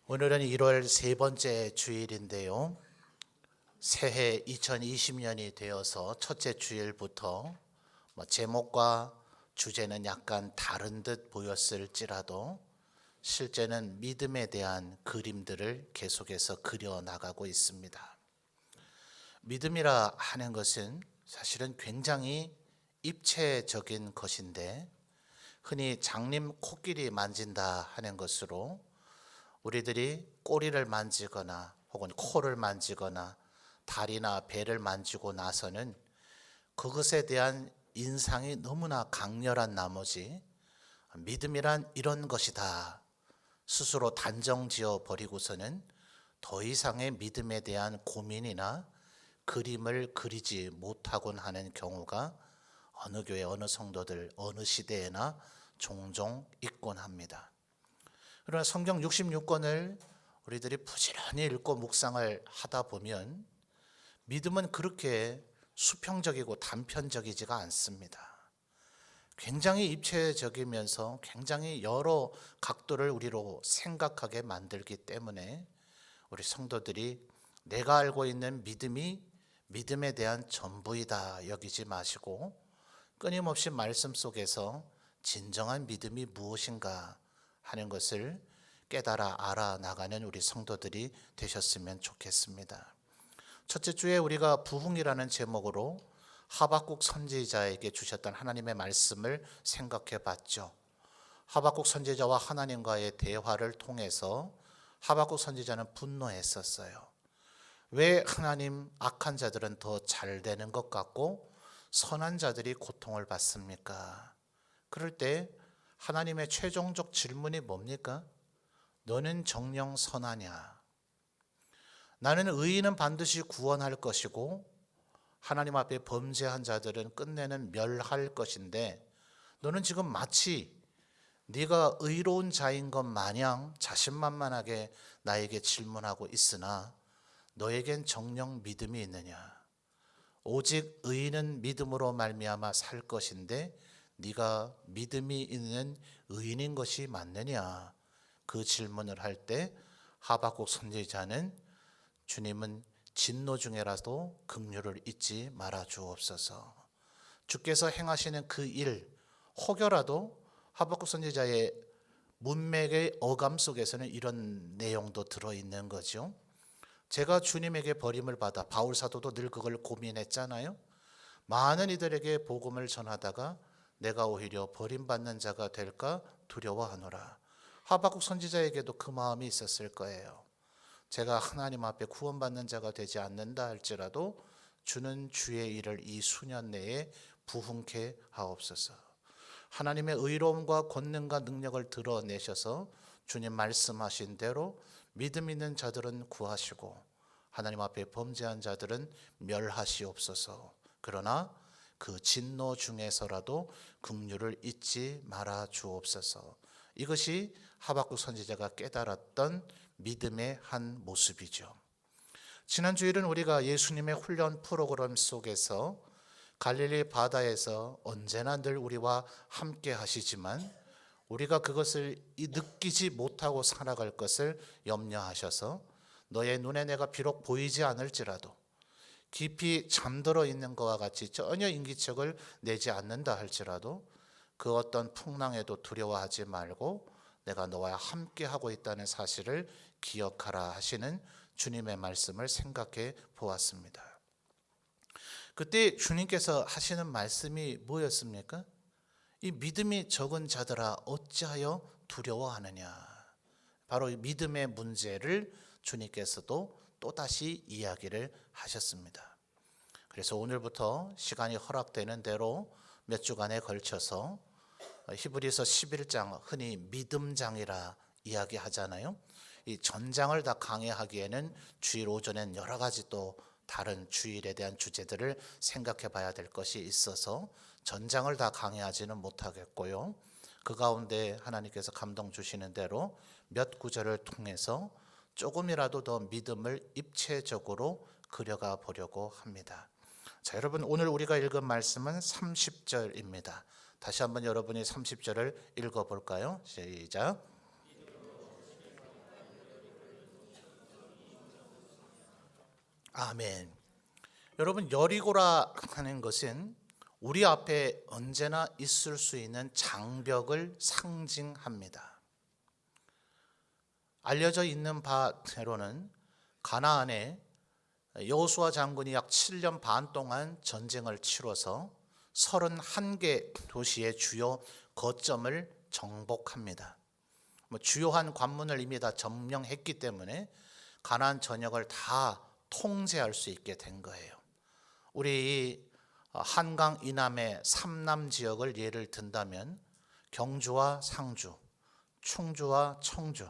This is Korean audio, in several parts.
오늘은 1월 세 번째 주일인데요. 새해 2020년이 되어서 첫째 주일부터 제목과 주제는 약간 다른 듯 보였을지라도 실제는 믿음에 대한 그림들을 계속해서 그려나가고 있습니다. 믿음이라 하는 것은 사실은 굉장히 입체적인 것인데 흔히 장님 코끼리 만진다 하는 것으로 우리들이 꼬리를 만지거나 혹은 코를 만지거나 다리나 배를 만지고 나서는 그것에 대한 인상이 너무나 강렬한 나머지 믿음이란 이런 것이다 스스로 단정지어 버리고서는 더 이상의 믿음에 대한 고민이나 그림을 그리지 못하곤 하는 경우가 어느 교회, 어느 성도들, 어느 시대에나 종종 있곤 합니다. 그러나 성경 66권을 우리들이 부지런히 읽고 묵상을 하다 보면 믿음은 그렇게 수평적이고 단편적이지가 않습니다. 굉장히 입체적이면서 굉장히 여러 각도를 우리로 생각하게 만들기 때문에 우리 성도들이 내가 알고 있는 믿음이 믿음에 대한 전부이다 여기지 마시고 끊임없이 말씀 속에서 진정한 믿음이 무엇인가 하는 것을 깨달아 알아나가는 우리 성도들이 되셨으면 좋겠습니다. 첫째 주에 우리가 부흥이라는 제목으로 하박국 선지자에게 주셨던 하나님의 말씀을 생각해 봤죠. 하박국 선지자와 하나님과의 대화를 통해서 하박국 선지자는 분노했었어요. 왜 하나님 악한 자들은 더 잘 되는 것 같고 선한 자들이 고통을 받습니까? 그럴 때 하나님의 최종적 질문이 뭡니까? 너는 정녕 선하냐? 나는 의인은 반드시 구원할 것이고 하나님 앞에 범죄한 자들은 끝내는 멸할 것인데 너는 지금 마치 네가 의로운 자인 것 마냥 자신만만하게 나에게 질문하고 있으나 너에겐 정녕 믿음이 있느냐? 오직 의인은 믿음으로 말미암아 살 것인데 네가 믿음이 있는 의인인 것이 맞느냐? 그 질문을 할 때 하박국 선지자는 주님은 진노 중에라도 긍휼을 잊지 말아 주옵소서. 주께서 행하시는 그 일 혹여라도 하박국 선지자의 문맥의 어감 속에서는 이런 내용도 들어있는 거죠. 제가 주님에게 버림을 받아 바울 사도도 늘 그걸 고민했잖아요. 많은 이들에게 복음을 전하다가 내가 오히려 버림받는 자가 될까 두려워하노라. 하박국 선지자에게도 그 마음이 있었을 거예요. 제가 하나님 앞에 구원받는 자가 되지 않는다 할지라도 주는 주의 일을 이 수년 내에 부흥케 하옵소서. 하나님의 의로움과 권능과 능력을 드러내셔서 주님 말씀하신 대로 믿음 있는 자들은 구하시고 하나님 앞에 범죄한 자들은 멸하시옵소서. 그러나 그 진노 중에서라도 긍휼을 잊지 말아 주옵소서. 이것이 하박국 선지자가 깨달았던 믿음의 한 모습이죠. 지난 주일은 우리가 예수님의 훈련 프로그램 속에서 갈릴리 바다에서 언제나 늘 우리와 함께 하시지만 우리가 그것을 느끼지 못하고 살아갈 것을 염려하셔서 너의 눈에 내가 비록 보이지 않을지라도 깊이 잠들어 있는 것과 같이 전혀 인기척을 내지 않는다 할지라도 그 어떤 풍랑에도 두려워하지 말고 내가 너와 함께 하고 있다는 사실을 기억하라 하시는 주님의 말씀을 생각해 보았습니다. 그때 주님께서 하시는 말씀이 뭐였습니까? 이 믿음이 적은 자들아 어찌하여 두려워하느냐. 바로 이 믿음의 문제를 주님께서도 또다시 이야기를 하셨습니다. 그래서 오늘부터 시간이 허락되는 대로 몇 주간에 걸쳐서 히브리서 11장 흔히 믿음장이라 이야기하잖아요. 이 전장을 다 강의하기에는 주일 오전엔 여러 가지 또 다른 주일에 대한 주제들을 생각해 봐야 될 것이 있어서 전장을 다 강의하지는 못하겠고요. 그 가운데 하나님께서 감동 주시는 대로 몇 구절을 통해서 조금이라도 더 믿음을 입체적으로 그려가 보려고 합니다. 자, 여러분 오늘 우리가 읽은 말씀은 30절입니다. 다시 한번 여러분이 30절을 읽어볼까요? 시작. 아멘. 여러분, 여리고라 하는 것은 우리 앞에 언제나 있을 수 있는 장벽을 상징합니다. 알려져 있는 바대로는 가나안에 여호수아 장군이 약 7년 반 동안 전쟁을 치러서 31개 도시의 주요 거점을 정복합니다. 주요한 관문을 이미 다 점령했기 때문에 가나안 전역을 다 통제할 수 있게 된 거예요. 우리 한강 이남의 삼남 지역을 예를 든다면 경주와 상주, 충주와 청주,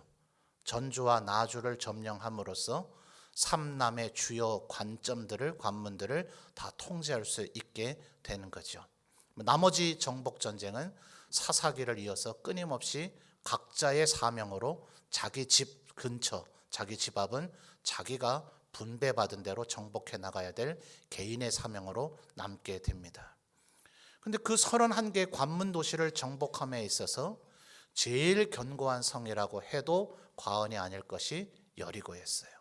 전주와 나주를 점령함으로써 삼남의 주요 관문들을 다 통제할 수 있게 되는 거죠. 나머지 정복 전쟁은 사사기를 이어서 끊임없이 각자의 사명으로 자기 집 근처, 자기 집 앞은 자기가 분배받은 대로 정복해 나가야 될 개인의 사명으로 남게 됩니다. 근데 그 31개 관문 도시를 정복함에 있어서 제일 견고한 성이라고 해도 과언이 아닐 것이 여리고였어요.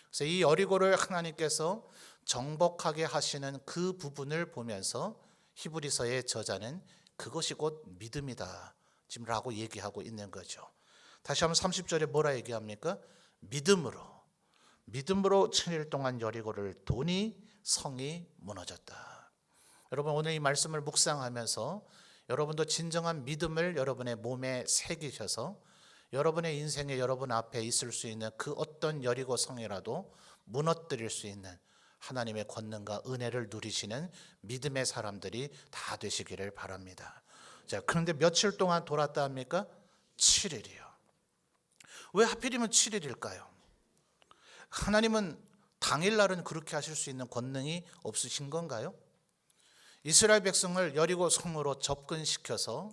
그래서 이 여리고를 하나님께서 정복하게 하시는 그 부분을 보면서 히브리서의 저자는 그것이 곧 믿음이다 지금 라고 얘기하고 있는 거죠. 다시 한번 30절에 뭐라 얘기합니까? 믿음으로 7일 동안 여리고를 도니 성이 무너졌다. 여러분, 오늘 이 말씀을 묵상하면서 여러분도 진정한 믿음을 여러분의 몸에 새기셔서 여러분의 인생에 여러분 앞에 있을 수 있는 그 어떤 여리고 성이라도 무너뜨릴 수 있는 하나님의 권능과 은혜를 누리시는 믿음의 사람들이 다 되시기를 바랍니다. 자, 그런데 며칠 동안 돌았다 합니까? 7일이요. 왜 하필이면 7일일까요? 하나님은 당일날은 그렇게 하실 수 있는 권능이 없으신 건가요? 이스라엘 백성을 여리고 성으로 접근시켜서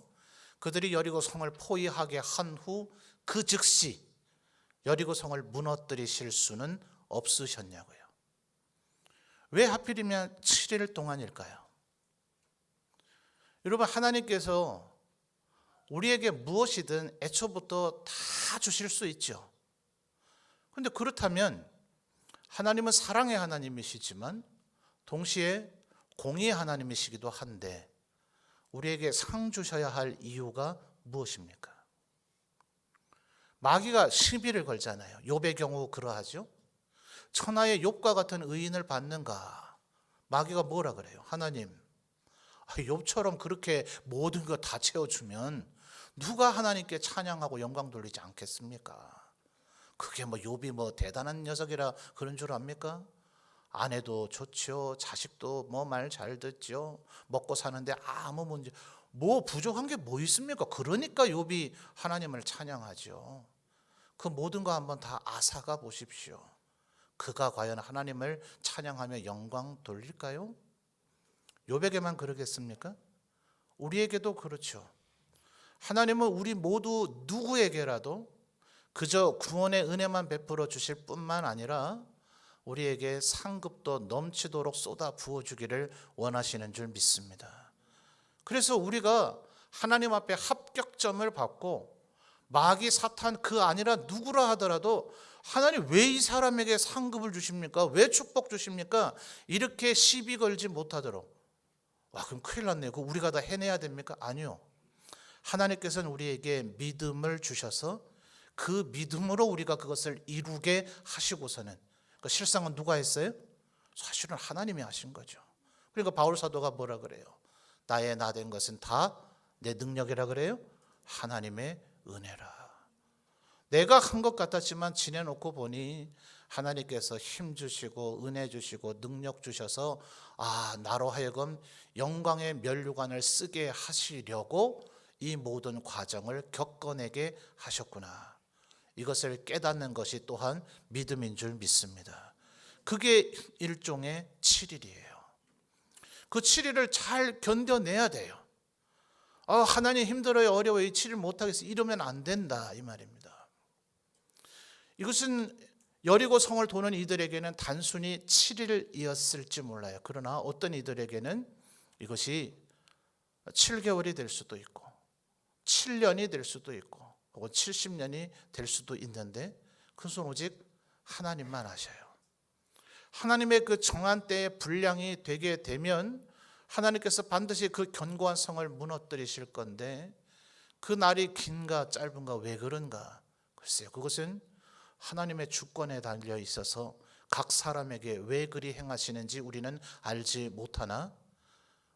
그들이 여리고 성을 포위하게 한 후 그 즉시 여리고 성을 무너뜨리실 수는 없으셨냐고요. 왜 하필이면 7일 동안일까요? 여러분, 하나님께서 우리에게 무엇이든 애초부터 다 주실 수 있죠. 그런데 그렇다면 하나님은 사랑의 하나님이시지만 동시에 공의의 하나님이시기도 한데 우리에게 상 주셔야 할 이유가 무엇입니까? 마귀가 시비를 걸잖아요. 욥의 경우 그러하죠. 천하의 욥과 같은 의인을 받는가? 마귀가 뭐라 그래요? 하나님, 욥처럼 그렇게 모든 거 다 채워주면 누가 하나님께 찬양하고 영광 돌리지 않겠습니까? 그게 욥이 대단한 녀석이라 그런 줄 압니까? 아내도 좋죠. 자식도 말 잘 듣죠. 먹고 사는데 아무 문제, 부족한 게 뭐 있습니까? 그러니까 욥이 하나님을 찬양하죠. 그 모든 거 한번 다 앗아가 보십시오. 그가 과연 하나님을 찬양하며 영광 돌릴까요? 욥에게만 그러겠습니까? 우리에게도 그렇죠. 하나님은 우리 모두 누구에게라도 그저 구원의 은혜만 베풀어 주실 뿐만 아니라 우리에게 상급도 넘치도록 쏟아 부어주기를 원하시는 줄 믿습니다. 그래서 우리가 하나님 앞에 합격점을 받고 마귀 사탄 그 아니라 누구라 하더라도 하나님 왜 이 사람에게 상급을 주십니까? 왜 축복 주십니까? 이렇게 시비 걸지 못하도록. 그럼 큰일 났네요. 그거 우리가 다 해내야 됩니까? 아니요. 하나님께서는 우리에게 믿음을 주셔서 그 믿음으로 우리가 그것을 이루게 하시고서는 실상은 누가 했어요? 사실은 하나님이 하신 거죠. 그러니까 바울 사도가 뭐라 그래요? 나의 나 된 것은 다 내 능력이라 그래요? 하나님의 은혜라. 내가 한 것 같았지만 지내놓고 보니 하나님께서 힘 주시고 은혜 주시고 능력 주셔서 나로 하여금 영광의 면류관을 쓰게 하시려고 이 모든 과정을 겪어내게 하셨구나. 이것을 깨닫는 것이 또한 믿음인 줄 믿습니다. 그게 일종의 7일이에요. 그 7일을 잘 견뎌내야 돼요. 하나님 힘들어요, 어려워요, 이 7일 못하겠어요, 이러면 안 된다 이 말입니다. 이것은 여리고 성을 도는 이들에게는 단순히 7일이었을지 몰라요. 그러나 어떤 이들에게는 이것이 7개월이 될 수도 있고 7년이 될 수도 있고 혹은 70년이 될 수도 있는데 그것은 오직 하나님만 아셔요. 하나님의 그 정한 때에 분량이 되게 되면 하나님께서 반드시 그 견고한 성을 무너뜨리실 건데 그 날이 긴가 짧은가 왜 그런가? 글쎄요, 그것은 하나님의 주권에 달려 있어서 각 사람에게 왜 그리 행하시는지 우리는 알지 못하나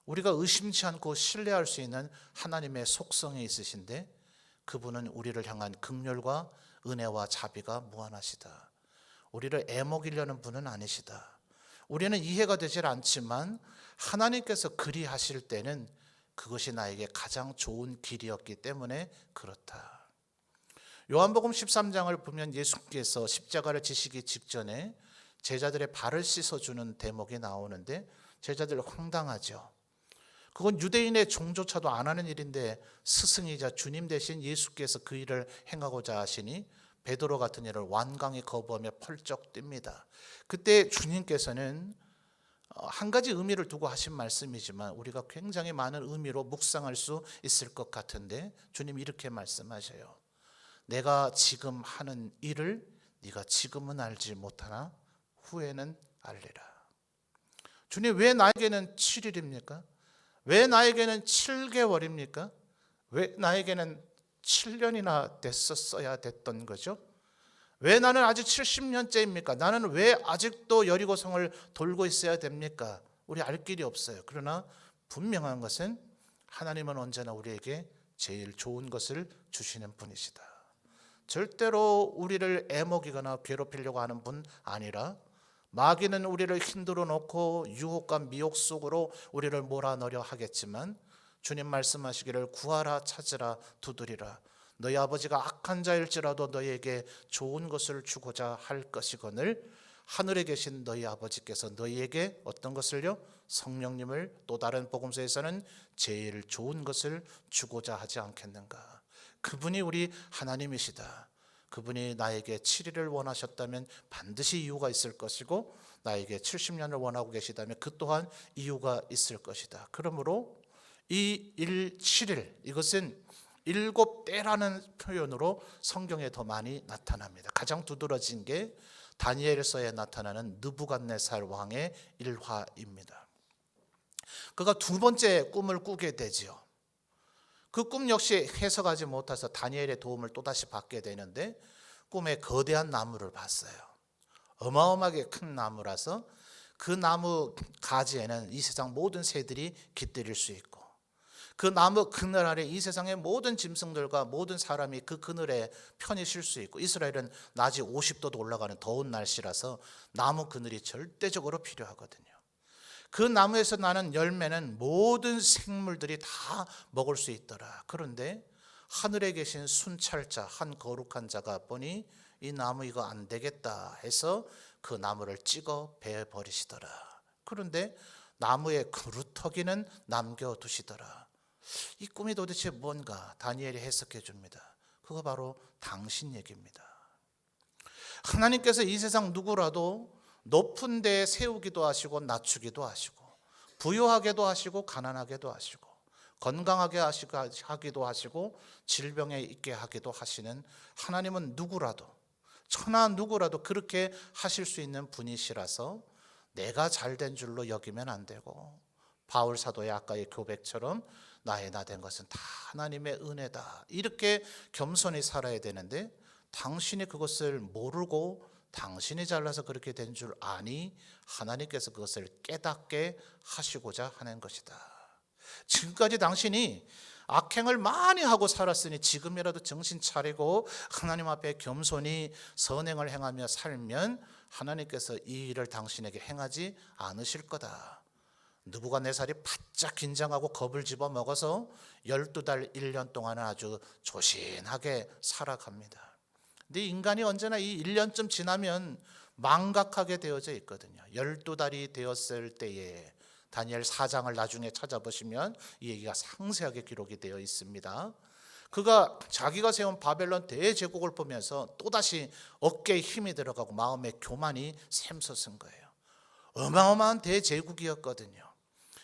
우리가 의심치 않고 신뢰할 수 있는 하나님의 속성이 있으신데 그분은 우리를 향한 긍휼과 은혜와 자비가 무한하시다. 우리를 애먹이려는 분은 아니시다. 우리는 이해가 되질 않지만 하나님께서 그리 하실 때는 그것이 나에게 가장 좋은 길이었기 때문에 그렇다. 요한복음 13장을 보면 예수께서 십자가를 지시기 직전에 제자들의 발을 씻어주는 대목이 나오는데 제자들 황당하죠. 그건 유대인의 종조차도 안 하는 일인데 스승이자 주님 대신 예수께서 그 일을 행하고자 하시니 베드로 같은 일을 완강히 거부하며 펄쩍 뜁니다. 그때 주님께서는 한 가지 의미를 두고 하신 말씀이지만 우리가 굉장히 많은 의미로 묵상할 수 있을 것 같은데 주님 이렇게 말씀하셔요. 내가 지금 하는 일을 네가 지금은 알지 못하나 후에는 알리라. 주님 왜 나에게는 7일입니까? 왜 나에게는 7개월입니까? 왜 나에게는 7년이나 됐었어야 됐던 거죠? 왜 나는 아직 70년째입니까? 나는 왜 아직도 여리고성을 돌고 있어야 됩니까? 우리 알 길이 없어요. 그러나 분명한 것은 하나님은 언제나 우리에게 제일 좋은 것을 주시는 분이시다. 절대로 우리를 애먹이거나 괴롭히려고 하는 분 아니라 마귀는 우리를 흔들어 놓고 유혹과 미혹 속으로 우리를 몰아넣으려 하겠지만 주님 말씀하시기를 구하라 찾으라 두드리라 너희 아버지가 악한 자일지라도 너희에게 좋은 것을 주고자 할 것이거늘 하늘에 계신 너희 아버지께서 너희에게 어떤 것을요? 성령님을 또 다른 복음서에서는 제일 좋은 것을 주고자 하지 않겠는가? 그분이 우리 하나님이시다. 그분이 나에게 7일을 원하셨다면 반드시 이유가 있을 것이고 나에게 70년을 원하고 계시다면 그 또한 이유가 있을 것이다. 그러므로 이 7일 이것은 7때라는 표현으로 성경에 더 많이 나타납니다. 가장 두드러진 게 다니엘서에 나타나는 느부갓네살 왕의 일화입니다. 그가 두 번째 꿈을 꾸게 되지요. 그 꿈 역시 해석하지 못해서 다니엘의 도움을 또다시 받게 되는데 꿈에 거대한 나무를 봤어요. 어마어마하게 큰 나무라서 그 나무 가지에는 이 세상 모든 새들이 깃들일 수 있고 그 나무 그늘 아래 이 세상의 모든 짐승들과 모든 사람이 그 그늘에 편히 쉴 수 있고 이스라엘은 낮이 50도도 올라가는 더운 날씨라서 나무 그늘이 절대적으로 필요하거든요. 그 나무에서 나는 열매는 모든 생물들이 다 먹을 수 있더라. 그런데 하늘에 계신 순찰자 한 거룩한 자가 보니 이 나무 이거 안 되겠다 해서 그 나무를 찍어 베어 버리시더라. 그런데 나무의 그루터기는 남겨두시더라. 이 꿈이 도대체 뭔가 다니엘이 해석해 줍니다. 그거 바로 당신 얘기입니다. 하나님께서 이 세상 누구라도 높은 데에 세우기도 하시고 낮추기도 하시고 부유하게도 하시고 가난하게도 하시고 건강하게 하기도 하시고 질병에 있게 하기도 하시는 하나님은 누구라도 천하 누구라도 그렇게 하실 수 있는 분이시라서 내가 잘된 줄로 여기면 안 되고 바울 사도의 아까의 고백처럼 나의 나 된 것은 다 하나님의 은혜다 이렇게 겸손히 살아야 되는데 당신이 그것을 모르고 당신이 잘나서 그렇게 된 줄 아니 하나님께서 그것을 깨닫게 하시고자 하는 것이다. 지금까지 당신이 악행을 많이 하고 살았으니 지금이라도 정신 차리고 하나님 앞에 겸손히 선행을 행하며 살면 하나님께서 이 일을 당신에게 행하지 않으실 거다. 느부갓네살이 바짝 긴장하고 겁을 집어먹어서 12달 1년 동안은 아주 조신하게 살아갑니다. 근데 인간이 언제나 이 1년쯤 지나면 망각하게 되어져 있거든요. 12달이 되었을 때에 다니엘 4장을 나중에 찾아보시면 이 얘기가 상세하게 기록이 되어 있습니다. 그가 자기가 세운 바벨론 대제국을 보면서 또다시 어깨에 힘이 들어가고 마음에 교만이 샘솟은 거예요. 어마어마한 대제국이었거든요.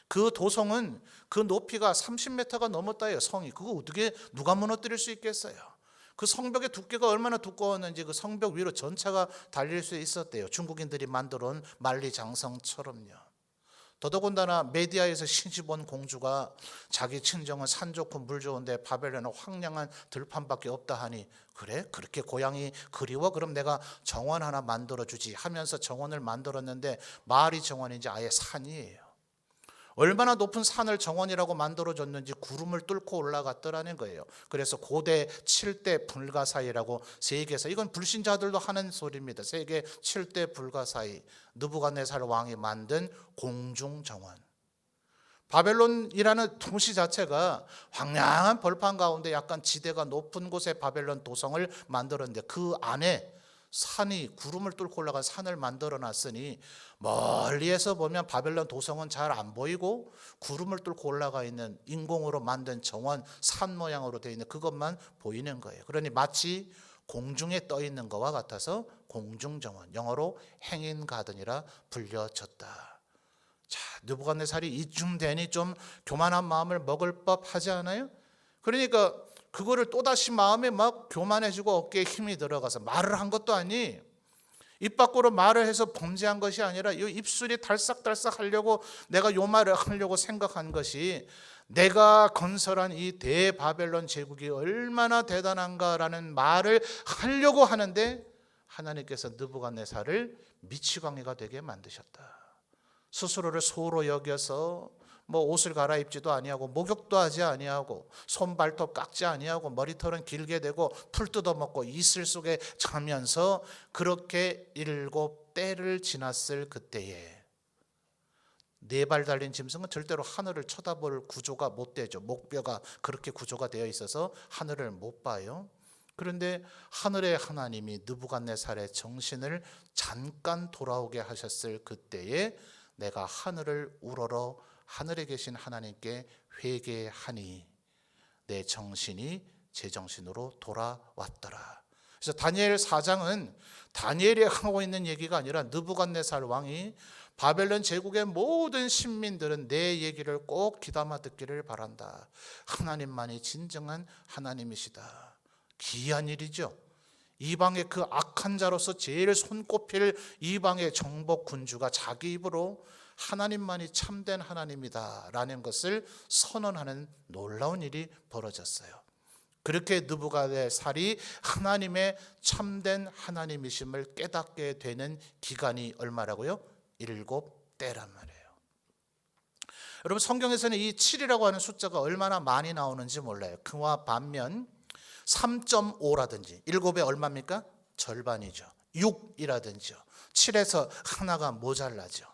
그 도성은 그 높이가 30m가 넘었다 해요. 성이. 그거 어떻게 누가 무너뜨릴 수 있겠어요? 그 성벽의 두께가 얼마나 두꺼웠는지 그 성벽 위로 전차가 달릴 수 있었대요. 중국인들이 만들어 온 만리장성처럼요. 더더군다나 메디아에서 시집온 공주가 자기 친정은 산 좋고 물 좋은데 바벨론은 황량한 들판밖에 없다 하니, 그래? 그렇게 고향이 그리워? 그럼 내가 정원 하나 만들어주지 하면서 정원을 만들었는데 마을이 정원인지 아예 산이에요. 얼마나 높은 산을 정원이라고 만들어줬는지 구름을 뚫고 올라갔더라는 거예요. 그래서 고대 7대 불가사의라고 세계에서, 이건 불신자들도 하는 소리입니다. 세계 7대 불가사의, 느부갓네살 왕이 만든 공중정원. 바벨론이라는 도시 자체가 황량한 벌판 가운데 약간 지대가 높은 곳에 바벨론 도성을 만들었는데, 그 안에 산이, 구름을 뚫고 올라간 산을 만들어 놨으니 멀리에서 보면 바벨론 도성은 잘 안 보이고 구름을 뚫고 올라가 있는 인공으로 만든 정원, 산 모양으로 되어 있는 그것만 보이는 거예요. 그러니 마치 공중에 떠 있는 것과 같아서 공중정원, 영어로 행인 가든이라 불려졌다. 자, 느부갓네살이 이쯤 되니 좀 교만한 마음을 먹을 법하지 않아요? 그러니까 그거를 또다시 마음에 막 교만해지고 어깨에 힘이 들어가서 말을 한 것도 아니, 입 밖으로 말을 해서 범죄한 것이 아니라 이 입술이 달싹달싹 하려고 내가 요 말을 하려고 생각한 것이, 내가 건설한 이 대바벨론 제국이 얼마나 대단한가라는 말을 하려고 하는데 하나님께서 느부갓네살을 미치광이가 되게 만드셨다. 스스로를 소로 여겨서 뭐 옷을 갈아입지도 아니하고 목욕도 하지 아니하고 손발톱 깎지 아니하고 머리털은 길게 되고 풀 뜯어먹고 이슬 속에 자면서 그렇게 7때를 지났을 그때에, 4발 달린 짐승은 절대로 하늘을 쳐다볼 구조가 못 되죠. 목뼈가 그렇게 구조가 되어 있어서 하늘을 못 봐요. 그런데 하늘의 하나님이 느부갓네살의 정신을 잠깐 돌아오게 하셨을 그때에 내가 하늘을 우러러 하늘에 계신 하나님께 회개하니 내 정신이 제정신으로 돌아왔더라. 그래서 다니엘 4장은 다니엘이 하고 있는 얘기가 아니라 느부갓네살 왕이 바벨론 제국의 모든 신민들은 내 얘기를 꼭 귀담아 듣기를 바란다. 하나님만이 진정한 하나님이시다. 기이한 일이죠. 이방의 그 악한 자로서 제일 손꼽힐 이방의 정복 군주가 자기 입으로 하나님만이 참된 하나님이다 라는 것을 선언하는 놀라운 일이 벌어졌어요. 그렇게 느부갓네살이 하나님의 참된 하나님이심을 깨닫게 되는 기간이 얼마라고요? 7때란 말이에요. 여러분, 성경에서는 이 7이라고 하는 숫자가 얼마나 많이 나오는지 몰라요. 그와 반면 3.5라든지 7의 얼마입니까? 절반이죠. 6이라든지 7에서 하나가 모자라죠.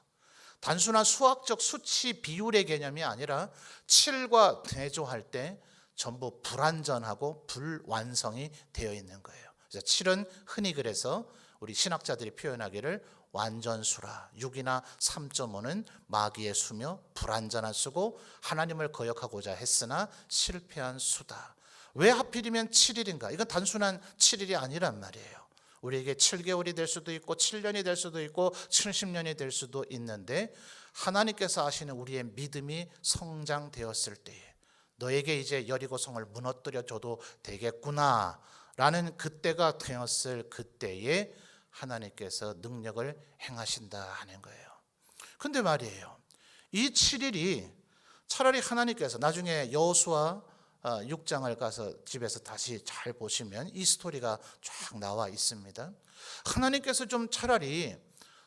단순한 수학적 수치 비율의 개념이 아니라 7과 대조할 때 전부 불완전하고 불완성이 되어 있는 거예요. 그래서 7은 흔히 그래서 우리 신학자들이 표현하기를 완전수라, 6이나 3.5는 마귀의 수며 불완전한 수고 하나님을 거역하고자 했으나 실패한 수다. 왜 하필이면 7일인가? 이건 단순한 7일이 아니란 말이에요. 우리에게 7개월이 될 수도 있고 7년이 될 수도 있고 70년이 될 수도 있는데, 하나님께서 아시는 우리의 믿음이 성장되었을 때에 너에게 이제 여리고성을 무너뜨려 줘도 되겠구나 라는 그때가 되었을 그때에 하나님께서 능력을 행하신다 하는 거예요. 근데 말이에요, 이 7일이 차라리 하나님께서 나중에 여호수아 6장을 가서 집에서 다시 잘 보시면 이 스토리가 쫙 나와 있습니다. 하나님께서 좀 차라리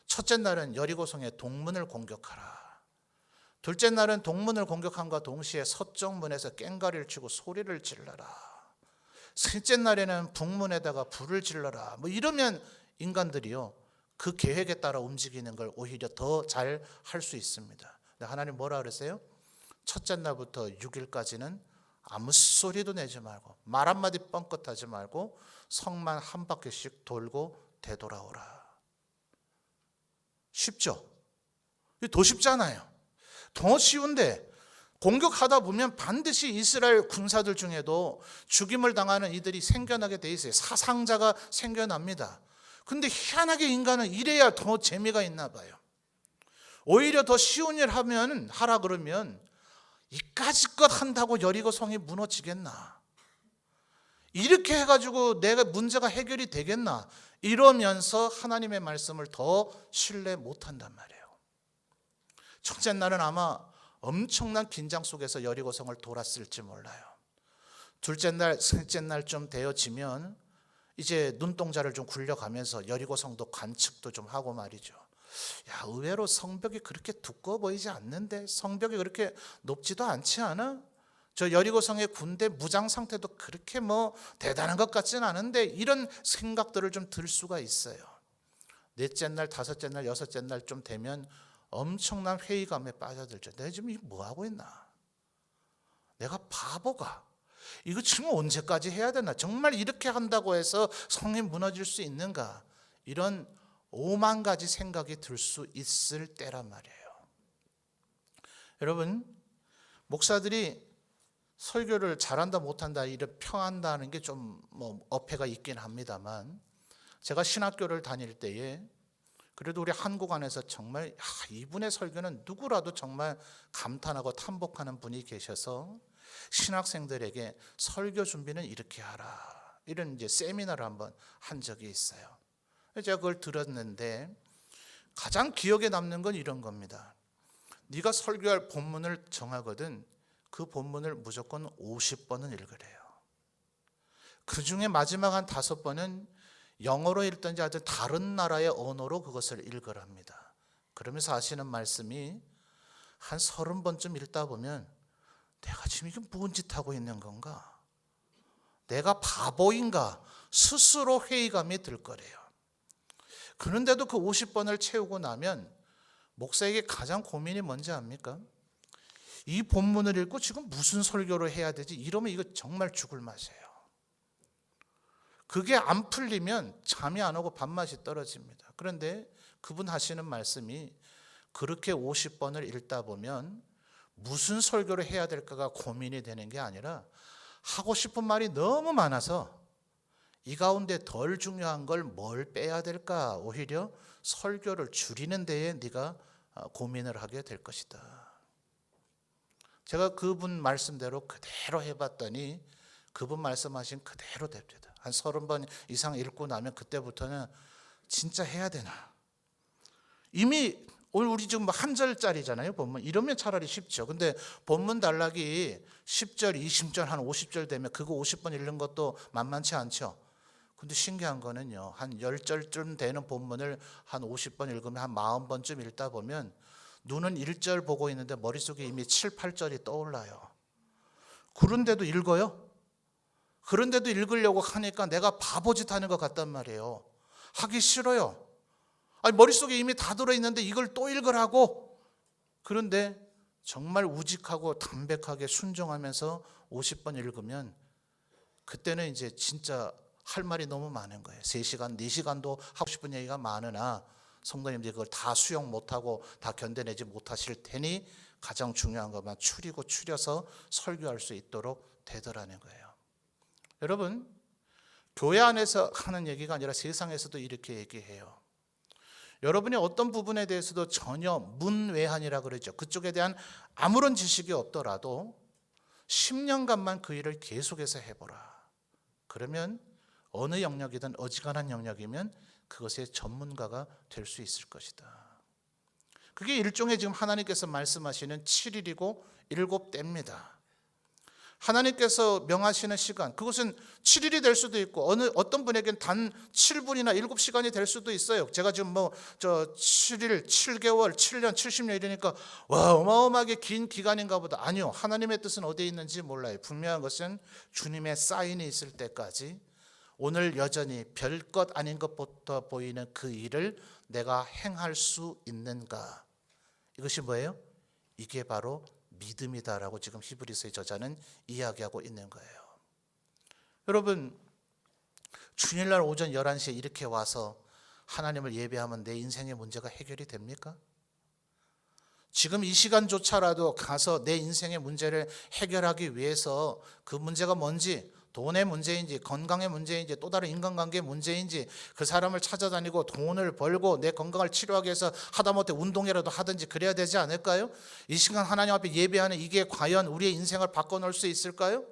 첫째 날은 여리고성의 동문을 공격하라, 둘째 날은 동문을 공격함과 동시에 서쪽문에서 꽹과리를 치고 소리를 질러라, 셋째 날에는 북문에다가 불을 질러라, 뭐 이러면 인간들이요 그 계획에 따라 움직이는 걸 오히려 더 잘 할 수 있습니다. 근데 하나님 뭐라 그랬어요? 첫째 날부터 6일까지는 아무 소리도 내지 말고 말 한마디 뻥끗하지 말고 성만 한 바퀴씩 돌고 되돌아오라. 쉽죠? 더 쉽잖아요. 더 쉬운데 공격하다 보면 반드시 이스라엘 군사들 중에도 죽임을 당하는 이들이 생겨나게 돼 있어요. 사상자가 생겨납니다. 근데 희한하게 인간은 이래야 더 재미가 있나 봐요. 오히려 더 쉬운 일 하라 그러면 이까짓 것 한다고 여리고성이 무너지겠나? 이렇게 해가지고 내가 문제가 해결이 되겠나? 이러면서 하나님의 말씀을 더 신뢰 못한단 말이에요. 첫째 날은 아마 엄청난 긴장 속에서 여리고성을 돌았을지 몰라요. 둘째 날, 셋째 날 좀 되어지면 이제 눈동자를 좀 굴려가면서 여리고성도 관측도 좀 하고 말이죠. 야, 의외로 성벽이 그렇게 두꺼워 보이지 않는데, 성벽이 그렇게 높지도 않지 않아? 저 여리고성의 군대 무장 상태도 그렇게 뭐 대단한 것 같지는 않은데, 이런 생각들을 좀 들 수가 있어요. 넷째 날, 다섯째 날, 여섯째 날 좀 되면 엄청난 회의감에 빠져들죠. 내가 지금 뭐 하고 있나? 내가 바보가 이거 지금 언제까지 해야 되나? 정말 이렇게 한다고 해서 성이 무너질 수 있는가? 이런 5만 가지 생각이 들 수 있을 때란 말이에요. 여러분, 목사들이 설교를 잘한다 못한다 이런 평한다는 게 좀 뭐 어폐가 있긴 합니다만, 제가 신학교를 다닐 때에 그래도 우리 한국 안에서 정말 이분의 설교는 누구라도 정말 감탄하고 탐복하는 분이 계셔서 신학생들에게 설교 준비는 이렇게 하라, 이런 이제 세미나를 한번 한 적이 있어요. 제가 그걸 들었는데 가장 기억에 남는 건 이런 겁니다. 네가 설교할 본문을 정하거든 그 본문을 무조건 50번은 읽으래요. 그 중에 마지막 한 5번은 영어로 읽든지 아주 다른 나라의 언어로 그것을 읽으랍니다. 그러면서 하시는 말씀이 한 30번쯤 읽다 보면 내가 지금 이게 뭔 짓 하고 있는 건가? 내가 바보인가? 스스로 회의감이 들 거래요. 그런데도 그 50번을 채우고 나면 목사에게 가장 고민이 뭔지 압니까? 이 본문을 읽고 지금 무슨 설교를 해야 되지? 이러면 이거 정말 죽을 맛이에요. 그게 안 풀리면 잠이 안 오고 밥맛이 떨어집니다. 그런데 그분 하시는 말씀이 그렇게 50번을 읽다 보면 무슨 설교를 해야 될까가 고민이 되는 게 아니라 하고 싶은 말이 너무 많아서 이 가운데 덜 중요한 걸 뭘 빼야 될까, 오히려 설교를 줄이는 데에 네가 고민을 하게 될 것이다. 제가 그분 말씀대로 그대로 해봤더니 그분 말씀하신 그대로 됩니다. 한 30번 이상 읽고 나면 그때부터는 진짜 해야 되나? 이미 오늘 우리 지금 한 절짜리잖아요, 본문. 이러면 차라리 쉽죠. 근데 본문 단락이 10절, 20절, 한 50절 되면 그거 50번 읽는 것도 만만치 않죠. 근데 신기한 거는요, 한 10절쯤 되는 본문을 한 50번 읽으면 한 40번쯤 읽다 보면 눈은 1절 보고 있는데 머릿속에 이미 7, 8절이 떠올라요. 그런데도 읽어요? 그런데도 읽으려고 하니까 내가 바보짓 하는 것 같단 말이에요. 하기 싫어요. 아니, 머릿속에 이미 다 들어있는데 이걸 또 읽으라고? 그런데 정말 우직하고 담백하게 순종하면서 50번 읽으면 그때는 이제 진짜 할 말이 너무 많은 거예요. 3시간, 4시간도 하고 싶은 얘기가 많으나 성도님들이 그걸 다 수용 못하고 다 견뎌내지 못하실 테니 가장 중요한 것만 추려서 설교할 수 있도록 되더라는 거예요. 여러분, 교회 안에서 하는 얘기가 아니라 세상에서도 이렇게 얘기해요. 여러분이 어떤 부분에 대해서도 전혀 문외한이라 그러죠. 그쪽에 대한 아무런 지식이 없더라도 10년간만 그 일을 계속해서 해보라. 그러면 어느 영역이든 어지간한 영역이면 그것의 전문가가 될 수 있을 것이다. 그게 일종의 지금 하나님께서 말씀하시는 7일이고 7때입니다. 하나님께서 명하시는 시간, 그것은 7일이 될 수도 있고 어떤 분에게는 단 7분이나 7시간이 될 수도 있어요. 제가 지금 7일, 7개월, 7년, 70년 이러니까 와, 어마어마하게 긴 기간인가 보다. 아니요, 하나님의 뜻은 어디에 있는지 몰라요. 분명한 것은 주님의 사인이 있을 때까지 오늘 여전히 별것 아닌 것부터 보이는 그 일을 내가 행할 수 있는가? 이것이 뭐예요? 이게 바로 믿음이다라고 지금 히브리서의 저자는 이야기하고 있는 거예요. 여러분, 주일날 오전 11시에 이렇게 와서 하나님을 예배하면 내 인생의 문제가 해결이 됩니까? 지금 이 시간조차라도 가서 내 인생의 문제를 해결하기 위해서 그 문제가 뭔지, 돈의 문제인지 건강의 문제인지 또 다른 인간관계의 문제인지 그 사람을 찾아다니고 돈을 벌고 내 건강을 치료하기 위해서 하다못해 운동이라도 하든지 그래야 되지 않을까요? 이 시간 하나님 앞에 예배하는 이게 과연 우리의 인생을 바꿔놓을 수 있을까요?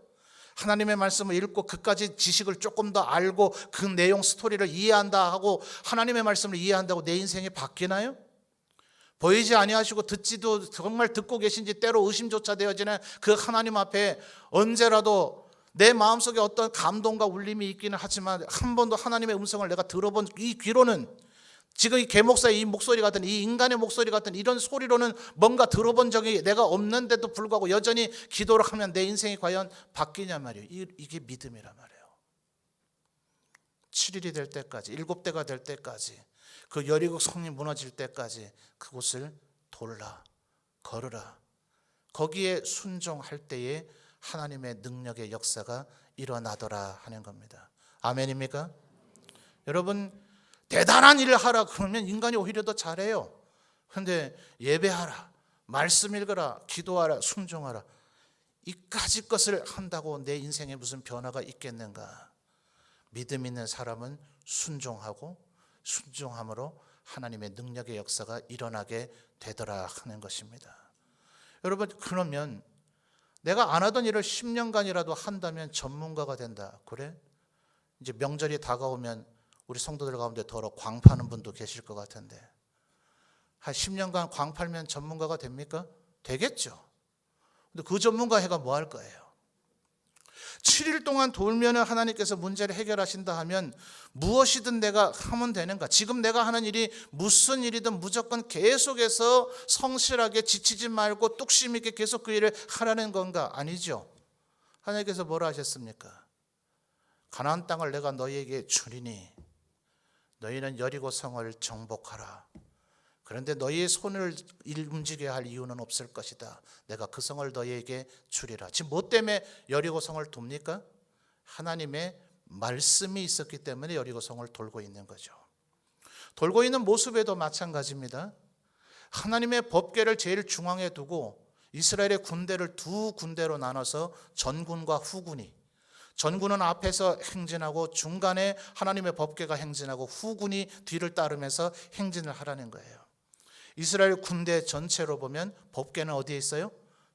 하나님의 말씀을 읽고 그까지 지식을 조금 더 알고 그 내용 스토리를 이해한다 하고 하나님의 말씀을 이해한다고 내 인생이 바뀌나요? 보이지 아니하시고 듣지도 정말 듣고 계신지 때로 의심조차 되어지는 그 하나님 앞에 언제라도 내 마음속에 어떤 감동과 울림이 있기는 하지만 한 번도 하나님의 음성을 내가 들어본 이 귀로는 지금 이 개목사의 이 목소리 같은 이 인간의 목소리 같은 이런 소리로는 뭔가 들어본 적이 내가 없는데도 불구하고 여전히 기도를 하면 내 인생이 과연 바뀌냐 말이에요. 이게 믿음이란 말이에요. 7일이 될 때까지 7대가 될 때까지 그 여리고 성이 무너질 때까지 그곳을 돌라 걸으라. 거기에 순종할 때에 하나님의 능력의 역사가 일어나더라 하는 겁니다. 아멘입니까? 여러분 대단한 일을 하라 그러면 인간이 오히려 더 잘해요. 그런데 예배하라, 말씀 읽어라, 기도하라, 순종하라 이까지 것을 한다고 내 인생에 무슨 변화가 있겠는가? 믿음 있는 사람은 순종하고 순종함으로 하나님의 능력의 역사가 일어나게 되더라 하는 것입니다. 여러분 그러면 내가 안 하던 일을 10년간이라도 한다면 전문가가 된다. 그래? 이제 명절이 다가오면 우리 성도들 가운데 더러 광 파는 분도 계실 것 같은데 한 10년간 광 팔면 전문가가 됩니까? 되겠죠. 근데 그 전문가 해가 뭐 할 거예요? 7일 동안 돌면 하나님께서 문제를 해결하신다 하면 무엇이든 내가 하면 되는가? 지금 내가 하는 일이 무슨 일이든 무조건 계속해서 성실하게 지치지 말고 뚝심 있게 계속 그 일을 하라는 건가? 아니죠. 하나님께서 뭐라 하셨습니까? 가나안 땅을 내가 너희에게 주리니 너희는 여리고 성을 정복하라. 그런데 너희의 손을 움직여야 할 이유는 없을 것이다. 내가 그 성을 너희에게 주리라. 지금 뭐 때문에 여리고 성을 돕니까? 하나님의 말씀이 있었기 때문에 여리고 성을 돌고 있는 거죠. 돌고 있는 모습에도 마찬가지입니다. 하나님의 법궤를 제일 중앙에 두고 이스라엘의 군대를 두 군대로 나눠서 전군과 후군이 전군은 앞에서 행진하고 중간에 하나님의 법궤가 행진하고 후군이 뒤를 따르면서 행진을 하라는 거예요. 이스라엘 군대 전체로 보면 법궤는 어디에 있어요?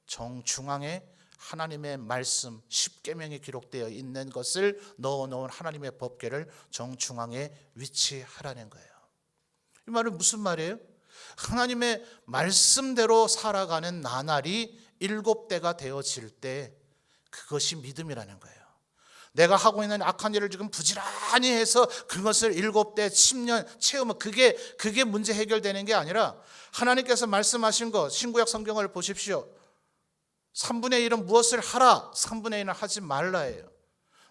정중앙에 하나님의 말씀 10계명이 기록되어 있는 것을 넣어놓은 하나님의 법궤를 정중앙에 위치하라는 거예요. 이 말은 무슨 말이에요? 하나님의 말씀대로 살아가는 나날이 7대가 되어질 때 그것이 믿음이라는 거예요. 내가 하고 있는 악한 일을 지금 부지런히 해서 그것을 7대 10년 채우면 그게 문제 해결되는 게 아니라 하나님께서 말씀하신 것 신구약 성경을 보십시오. 3분의 1은 무엇을 하라? 3분의 1은 하지 말라예요.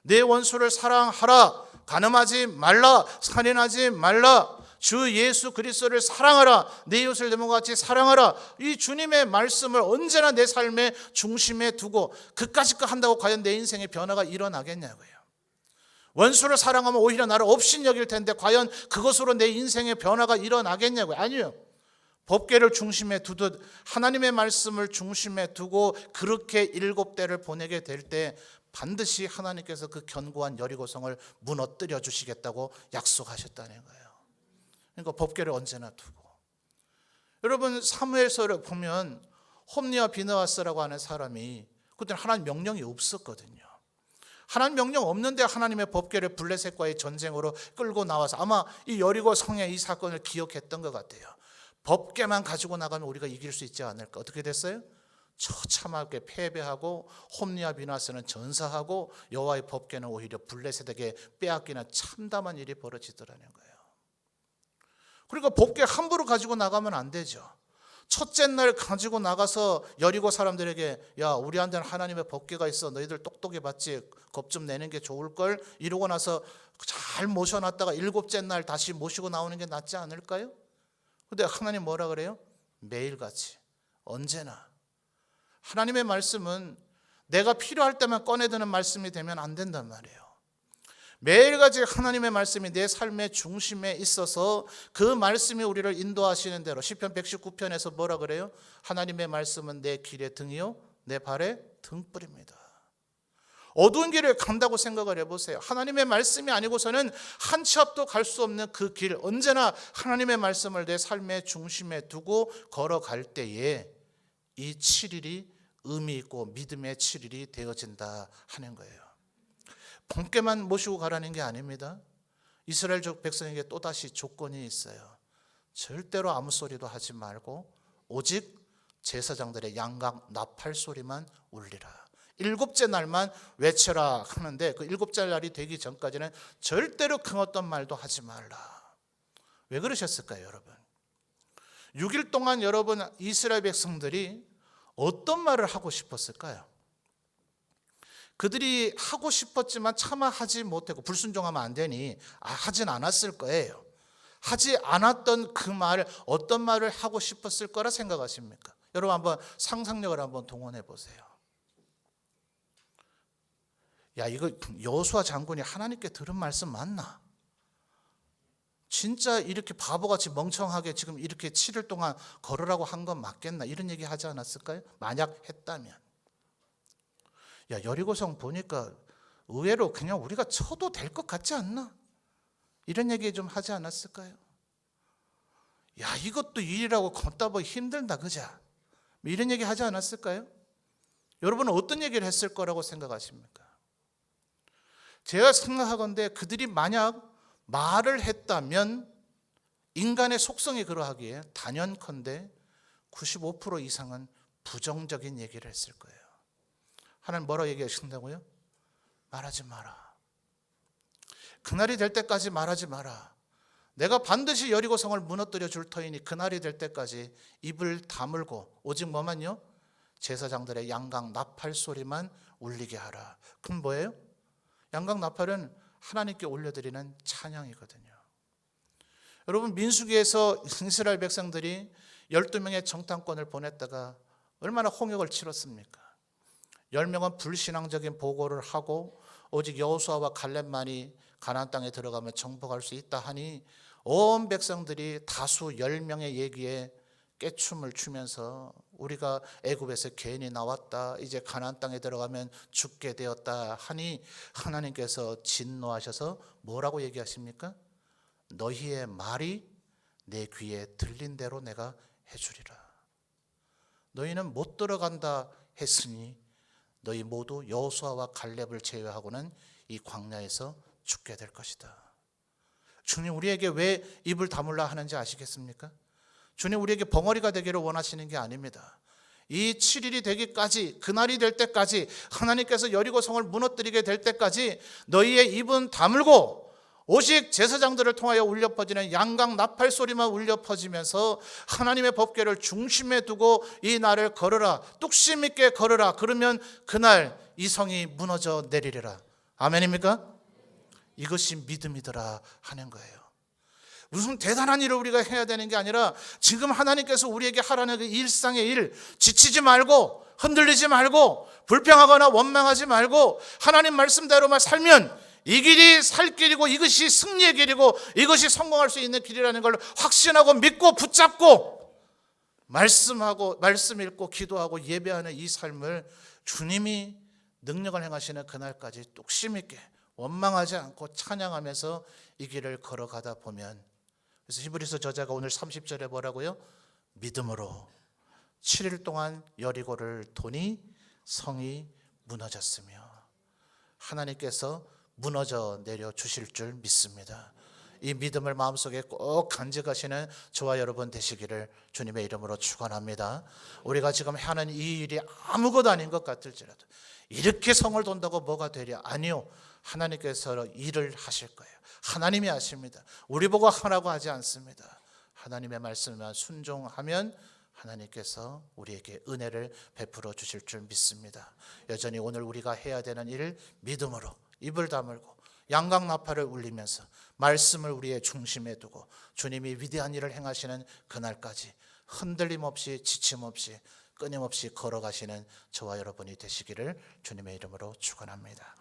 내 원수를 사랑하라. 간음하지 말라. 살인하지 말라. 주 예수 그리스도를 사랑하라. 내 이웃을 내 몸과 같이 사랑하라. 이 주님의 말씀을 언제나 내 삶의 중심에 두고 그까짓 거 한다고 과연 내 인생의 변화가 일어나겠냐고요. 원수를 사랑하면 오히려 나를 업신 여길 텐데 과연 그것으로 내 인생의 변화가 일어나겠냐고요. 아니요. 법궤를 중심에 두듯 하나님의 말씀을 중심에 두고 그렇게 7대를 보내게 될 때 반드시 하나님께서 그 견고한 여리고성을 무너뜨려 주시겠다고 약속하셨다는 거예요. 그러니까 법궤를 언제나 두고. 여러분 사무엘서를 보면 홈리와 비느하스라고 하는 사람이 그때는 하나님 명령이 없었거든요. 하나님 명령 없는데 하나님의 법궤를 블레셋과의 전쟁으로 끌고 나와서 아마 이 여리고 성의 이 사건을 기억했던 것 같아요. 법궤만 가지고 나가면 우리가 이길 수 있지 않을까. 어떻게 됐어요? 처참하게 패배하고 홈리와 비느하스는 전사하고 여호와의 법궤는 오히려 블레셋에게 빼앗기는 참담한 일이 벌어지더라는 거예요. 그러니까 법궤 함부로 가지고 나가면 안 되죠. 첫째 날 가지고 나가서 여리고 사람들에게 야 우리한테는 하나님의 법궤가 있어 너희들 똑똑히 봤지 겁 좀 내는 게 좋을걸 이러고 나서 잘 모셔놨다가 7째 날 다시 모시고 나오는 게 낫지 않을까요? 근데 하나님 뭐라 그래요? 매일같이 언제나 하나님의 말씀은 내가 필요할 때만 꺼내드는 말씀이 되면 안 된단 말이에요. 매일같이 하나님의 말씀이 내 삶의 중심에 있어서 그 말씀이 우리를 인도하시는 대로 시편 119편에서 뭐라 그래요? 하나님의 말씀은 내 길의 등이요 내 발의 등불입니다. 어두운 길을 간다고 생각을 해보세요. 하나님의 말씀이 아니고서는 한 치 앞도 갈 수 없는 그 길 언제나 하나님의 말씀을 내 삶의 중심에 두고 걸어갈 때에 이 7일이 의미 있고 믿음의 7일이 되어진다 하는 거예요. 본께만 모시고 가라는 게 아닙니다. 이스라엘족 백성에게 또다시 조건이 있어요. 절대로 아무 소리도 하지 말고 오직 제사장들의 양각 나팔 소리만 울리라. 7째 날만 외쳐라 하는데 그 7째 날이 되기 전까지는 절대로 그 어떤 말도 하지 말라. 왜 그러셨을까요, 여러분? 6일 동안 여러분 이스라엘 백성들이 어떤 말을 하고 싶었을까요? 그들이 하고 싶었지만 차마 하지 못하고 불순종하면 안 되니 하진 않았을 거예요. 하지 않았던 그 말, 어떤 말을 하고 싶었을 거라 생각하십니까? 여러분 한번 상상력을 한번 동원해 보세요. 야, 이거 여호수아 장군이 하나님께 들은 말씀 맞나? 진짜 이렇게 바보같이 멍청하게 지금 이렇게 7일 동안 걸으라고 한 건 맞겠나? 이런 얘기 하지 않았을까요? 만약 했다면. 야, 여리고성 보니까 의외로 그냥 우리가 쳐도 될 것 같지 않나? 이런 얘기 좀 하지 않았을까요? 야, 이것도 일이라고 걷다 보기 힘들다, 그자? 이런 얘기 하지 않았을까요? 여러분은 어떤 얘기를 했을 거라고 생각하십니까? 제가 생각하건대 그들이 만약 말을 했다면 인간의 속성이 그러하기에 단연컨대 95% 이상은 부정적인 얘기를 했을 거예요. 하나님 뭐라고 얘기하신다고요? 말하지 마라. 그날이 될 때까지 말하지 마라. 내가 반드시 여리고성을 무너뜨려 줄 터이니 그날이 될 때까지 입을 다물고 오직 뭐만요? 제사장들의 양각 나팔 소리만 울리게 하라. 그럼 뭐예요? 양각 나팔은 하나님께 올려드리는 찬양이거든요. 여러분 민수기에서 이스라엘 백성들이 12명의 정탐꾼을 보냈다가 얼마나 홍역을 치렀습니까? 10명은 불신앙적인 보고를 하고 오직 여호수아와 갈렙만이 가나안 땅에 들어가면 정복할 수 있다 하니 온 백성들이 다수 10명의 얘기에 깨춤을 추면서 우리가 애굽에서 괜히 나왔다, 이제 가나안 땅에 들어가면 죽게 되었다 하니 하나님께서 진노하셔서 뭐라고 얘기하십니까? 너희의 말이 내 귀에 들린 대로 내가 해주리라. 너희는 못 들어간다 했으니 너희 모두 여호수아와 갈렙을 제외하고는 이 광야에서 죽게 될 것이다. 주님 우리에게 왜 입을 다물라 하는지 아시겠습니까? 주님 우리에게 벙어리가 되기를 원하시는 게 아닙니다. 이 7일이 되기까지, 그날이 될 때까지, 하나님께서 여리고성을 무너뜨리게 될 때까지 너희의 입은 다물고 오직 제사장들을 통하여 울려 퍼지는 양각 나팔 소리만 울려 퍼지면서 하나님의 법궤를 중심에 두고 이 날을 걸으라. 뚝심 있게 걸으라. 그러면 그날 이 성이 무너져 내리리라. 아멘입니까? 이것이 믿음이더라 하는 거예요. 무슨 대단한 일을 우리가 해야 되는 게 아니라 지금 하나님께서 우리에게 하라는 그 일상의 일, 지치지 말고 흔들리지 말고 불평하거나 원망하지 말고 하나님 말씀대로만 살면 이 길이 살 길이고 이것이 승리의 길이고 이것이 성공할 수 있는 길이라는 걸 확신하고 믿고 붙잡고 말씀하고 말씀 읽고 기도하고 예배하는 이 삶을 주님이 능력을 행하시는 그날까지 뚝심 있게 원망하지 않고 찬양하면서 이 길을 걸어가다 보면, 그래서 히브리서 저자가 오늘 30절에 뭐라고요? 믿음으로 7일 동안 여리고를 도니 성이 무너졌으며 하나님께서 무너져 내려 주실 줄 믿습니다. 이 믿음을 마음속에 꼭 간직하시는 저와 여러분 되시기를 주님의 이름으로 축원합니다. 우리가 지금 하는 이 일이 아무것도 아닌 것 같을지라도 이렇게 성을 돈다고 뭐가 되랴? 아니요. 하나님께서 일을 하실 거예요. 하나님이 하십니다. 우리 보고 하라고 하지 않습니다. 하나님의 말씀만 순종하면 하나님께서 우리에게 은혜를 베풀어 주실 줄 믿습니다. 여전히 오늘 우리가 해야 되는 일을 믿음으로 입을 다물고 양각 나팔을 울리면서 말씀을 우리의 중심에 두고 주님이 위대한 일을 행하시는 그날까지 흔들림 없이 지침 없이 끊임없이 걸어가시는 저와 여러분이 되시기를 주님의 이름으로 축원합니다.